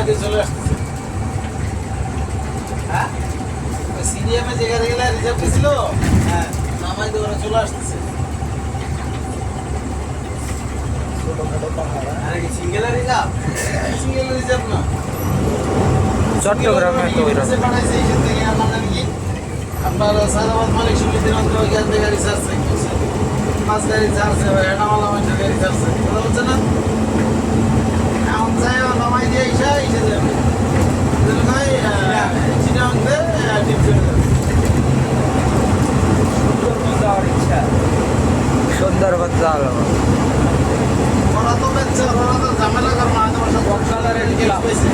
নামাই দিয়ে চলে আসতেছে। হ্যাঁ সিডিএমে যেখানে গেলে রিজার্ভ দিছিল, হ্যাঁ নামাই দিয়ে ওরা চলে আসতেছে। আরে কি সিঙ্গেল রিজার্ভ? সিঙ্গেল রিজার্ভ না, চট্টগ্রামে তো ওইরকম বানাইছে। এই থেকে আমার নাম কি আপনার সাদাবাদ মালিক সমিতির অন্তর্গত জ্ঞান থেকে রিসার্চ করছে, 5 গাড়ি চার্জ এটা মালা মানুষের গাড়ি চার্জ কথা বলছে না। এখন চাই নামাই দিয়ে এসে যাবে চিটাংতে টিপ চলে যাবে। সুন্দরবন যাওয়া লাগবে। ওরা তো বেচছে, ওরা তো ঝামেলা করে না, তোমার সব বক্সালারের কি লাভ হয়েছে।